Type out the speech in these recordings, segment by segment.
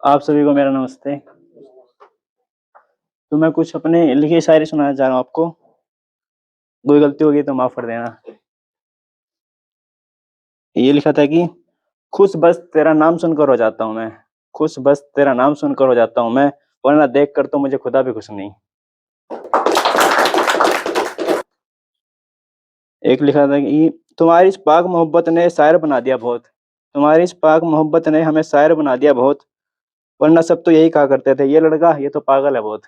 आप सभी को मेरा नमस्ते। तो मैं कुछ अपने लिखी शायरी सुनाना चाह रहा हूँ आपको। कोई गलती होगी तो माफ़ कर देना। ये लिखा था कि खुश बस तेरा नाम सुनकर हो जाता हूँ मैं, खुश बस तेरा नाम सुनकर हो जाता हूँ मैं, वरना देख कर तो मुझे खुदा भी खुश नहीं। एक लिखा था कि तुम्हारी इस पाक मोहब्बत ने शायर बना दिया बहुत, तुम्हारी इस पाक मोहब्बत ने हमें शायर बना दिया बहुत, वरना सब तो यही कहा करते थे, ये लड़का ये तो पागल है बहुत।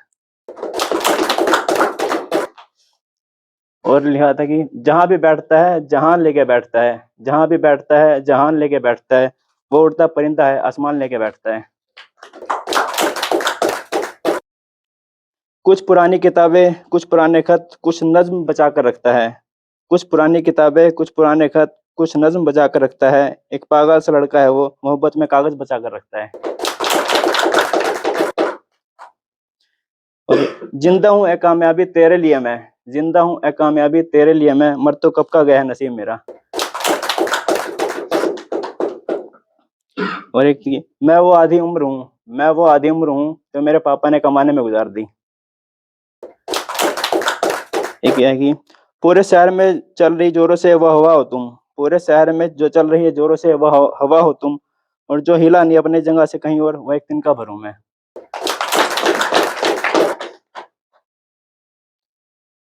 और लिखा था कि जहाँ भी बैठता है जहान लेके बैठता है, जहाँ भी बैठता है जहान लेके बैठता है, वो उड़ता परिंदा है आसमान लेके बैठता है। कुछ पुरानी किताबें कुछ पुराने खत कुछ नज्म बचा कर रखता है, कुछ पुरानी किताबें कुछ पुराने खत कुछ नज्म बचा कर रखता है, एक पागल सा लड़का है वो मोहब्बत में कागज बचा कर रखता है। और जिंदा हूँ ए कामयाबी तेरे लिए मैं, जिंदा हूँ ए कामयाबी तेरे लिए मैं, मर तो कब का गया है नसीब मेरा। और एक थी, मैं वो आधी उम्र हूँ, मैं वो आधी उम्र हूँ जो मेरे पापा ने कमाने में गुजार दी। एक है कि पूरे शहर में चल रही जोरों से वह हवा हो तुम, पूरे शहर में जो चल रही है जोरों से वह हवा हो तुम, और जो हिला नहीं अपनी जगह से कहीं और, वह एक तिनका भरूं मैं।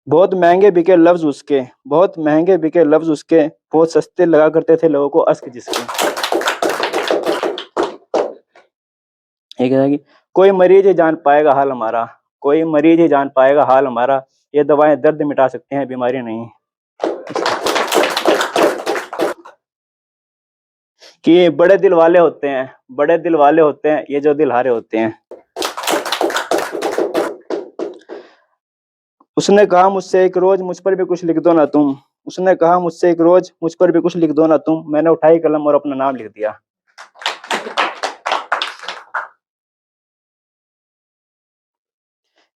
बहुत महंगे बिके लफ्ज उसके, बहुत महंगे बिके लफ्ज उसके, बहुत सस्ते लगा करते थे लोगों को अश्क जिसके। एक है कि कोई मरीज ही जान पाएगा हाल हमारा, कोई मरीज ही जान पाएगा हाल हमारा, ये दवाएं दर्द मिटा सकते हैं बीमारी नहीं। कि ये बड़े दिल वाले होते हैं, बड़े दिल वाले होते हैं ये जो दिल हारे होते हैं। उसने कहा मुझसे एक रोज मुझ पर भी कुछ लिख दो ना तुम, उसने कहा मुझसे एक रोज मुझ पर भी कुछ लिख दो ना तुम, मैंने उठाई कलम और अपना नाम लिख दिया।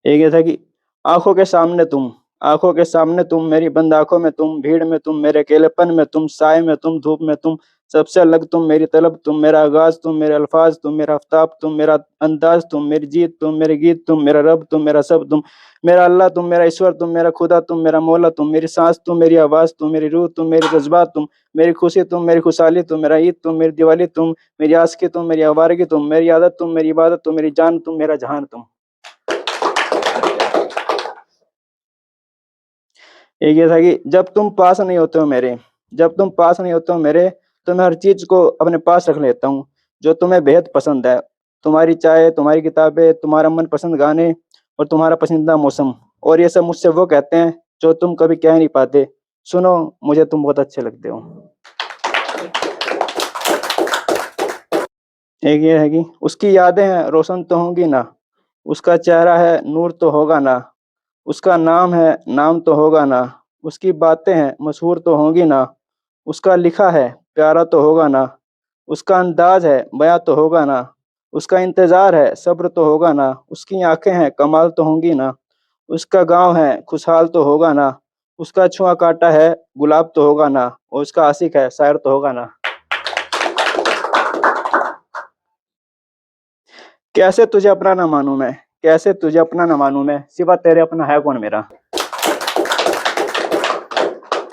एक ये था कि आंखों के सामने तुम, आंखों के सामने तुम, मेरी बंद आंखों में तुम, भीड़ में तुम, मेरे अकेलेपन में तुम, साय में तुम, धूप में तुम, सबसे अलग तुम, मेरी तलब तुम, मेरा आगाज तुम, मेरे अल्फाज तुम, मेरा आफ्ताब तुम, मेरा अंदाज तुम, मेरी जीत तुम, मेरे गीत तुम, मेरा रब तुम, मेरा सब तुम, मेरा अल्लाह तुम, मेरा ईश्वर तुम, मेरा खुदा तुम, मेरा मौला तुम, मेरी सांस तुम, मेरी आवाज तुम, मेरी रूह तुम, मेरे जज्बात तुम, मेरी खुशी तुम, मेरी खुशहाली तुम, मेरा ईद तुम, मेरी दिवाली तुम, मेरी आस्की तुम, मेरी आवारगी तुम, मेरी आदत तुम, मेरी इबादत तुम, मेरी जान तुम, मेरा जहान तुम। एक ये था कि जब तुम पास नहीं होते हो मेरे, जब तुम पास नहीं होते हो मेरे, तो मैं हर चीज को अपने पास रख लेता हूँ जो तुम्हें बेहद पसंद है, तुम्हारी चाय, तुम्हारी किताबें, तुम्हारा मनपसंद गाने और तुम्हारा पसंदीदा मौसम, और ये सब मुझसे वो कहते हैं जो तुम कभी कह नहीं पाते, सुनो मुझे तुम बहुत अच्छे लगते हो। एक ये है कि उसकी यादें हैं रोशन तो होंगी ना, उसका चेहरा है नूर तो होगा ना, उसका नाम है नाम तो होगा ना, उसकी बातें हैं मशहूर तो होंगी ना, उसका लिखा है प्यारा तो होगा ना, उसका अंदाज है बयां तो होगा ना, उसका इंतजार है सब्र तो होगा ना, उसकी आंखें हैं कमाल तो होंगी ना, उसका गांव है खुशहाल तो होगा ना, उसका छुआ काटा है गुलाब तो होगा ना, और उसका आशिक है शायर तो होगा ना। कैसे तुझे अपना ना मानूं मैं, कैसे तुझे अपना ना मानूं मैं, सिवा तेरे अपना है कौन मेरा।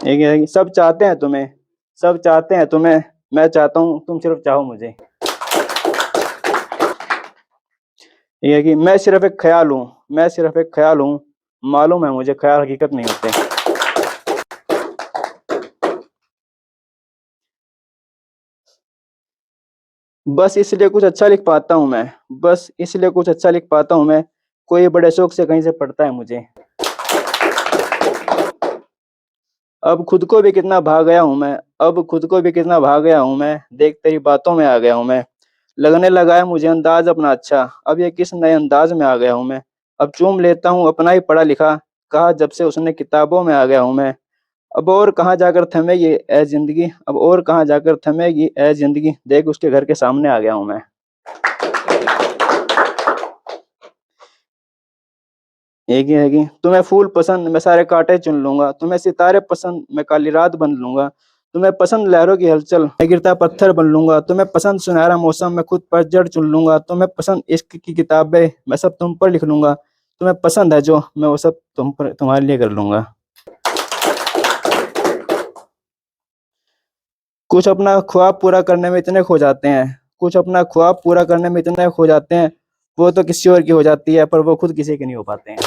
एक है कि सब चाहते हैं तुम्हें, सब चाहते हैं तुम्हें, मैं चाहता हूँ तुम सिर्फ चाहो मुझे। ये है कि मैं सिर्फ एक ख्याल हूँ, मैं सिर्फ एक ख्याल हूँ, मालूम है मुझे ख्याल हकीकत नहीं होते। बस इसलिए कुछ अच्छा लिख पाता हूँ मैं, बस इसलिए कुछ अच्छा लिख पाता हूँ मैं, कोई बड़े शौक से कहीं से पढ़ता है मुझे। अब खुद को भी कितना भाग गया हूँ मैं, अब खुद को भी कितना भाग गया हूँ मैं, देख तेरी बातों में आ गया हूँ मैं, लगने लगा है मुझे अंदाज अपना अच्छा, अब ये किस नए अंदाज में आ गया हूँ मैं, अब चूम लेता हूँ अपना ही पढ़ा लिखा, कहा जब से उसने किताबों में आ गया हूँ मैं, अब और कहाँ जाकर थमेगी ए जिंदगी, अब और कहाँ जाकर थमेगी ए जिंदगी, देख उसके घर के सामने आ गया हूँ मैं। एक ही है कि तुम्हें फूल पसंद मैं सारे कांटे चुन लूंगा, तुम्हें सितारे पसंद मैं काली रात बन लूंगा, तुम्हें पसंद लहरों की हलचल, मैं गिरता पत्थर बन लूंगा। तुम्हें पसंद सुनहरा मौसम, मैं खुद पतझड़ चुन लूंगा। तुम्हें पसंद इश्क की किताबें, मैं सब तुम पर लिख लूंगा। तुम्हें पसंद है जो, मैं वो सब तुम्हारे लिए कर लूंगा। कुछ अपना ख्वाब पूरा करने में इतने खो जाते हैं, कुछ अपना ख्वाब पूरा करने में इतने खो जाते हैं, वो तो किसी और की हो जाती है, पर वो खुद किसी के नहीं हो पाते हैं।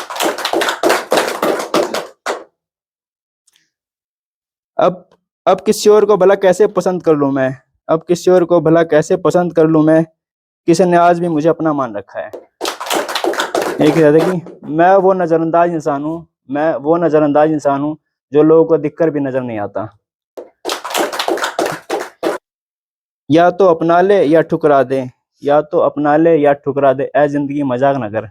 अब अब किसी और को भला कैसे पसंद कर लूं मैं, अब किसी और को भला कैसे पसंद कर लूं मैं, किसी ने आज भी मुझे अपना मान रखा है। एक कहता है कि मैं वो नजरअंदाज इंसान हूँ, मैं वो नजरअंदाज इंसान हूँ जो लोगों को दिखकर भी नजर नहीं आता। या तो अपना ले या ठुकरा दे, या तो अपना ले या ठुकरा दे, ऐ जिंदगी मजाक न कर।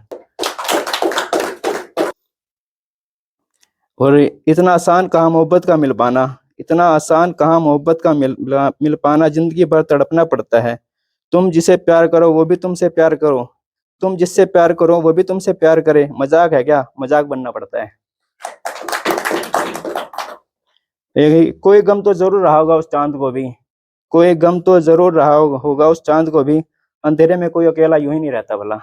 और इतना आसान कहाँ मोहब्बत का मिल पाना, इतना आसान कहाँ मोहब्बत का मिल पाना, जिंदगी भर तड़पना पड़ता है। तुम जिसे प्यार करो वो भी तुमसे प्यार करो, तुम जिससे प्यार करो वो भी तुमसे प्यार करे। मजाक है क्या, मजाक बनना पड़ता है। कोई गम तो जरूर रहा होगा उस चांद को भी, कोई गम तो जरूर रहा होगा उस चांद को भी, अंधेरे में कोई अकेला यूं ही नहीं रहता भला।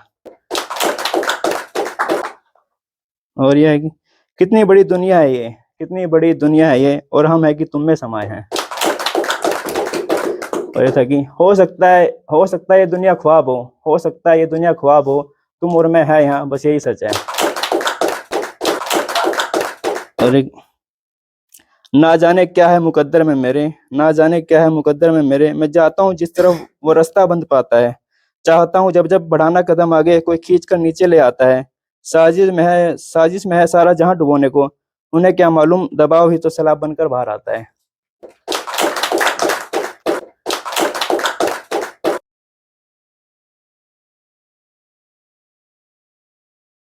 और यह है कि कितनी बड़ी दुनिया है ये, कितनी बड़ी दुनिया है ये, और हम है कि तुम में समाये हैं। और ये था कि हो सकता है ये दुनिया ख्वाब हो सकता है ये दुनिया ख्वाब हो, तुम और मैं है यहाँ, बस यही सच है। और एक ना जाने क्या है मुकद्दर में मेरे, ना जाने क्या है मुकद्दर में मेरे, मैं जाता हूँ जिस तरफ वो रास्ता बंद पाता है। चाहता हूँ जब जब बढ़ाना कदम आगे, कोई खींच कर नीचे ले आता है। साजिश में है सारा जहां डुबोने को, उन्हें क्या मालूम दबाव ही तो सैलाब बनकर बाहर आता है।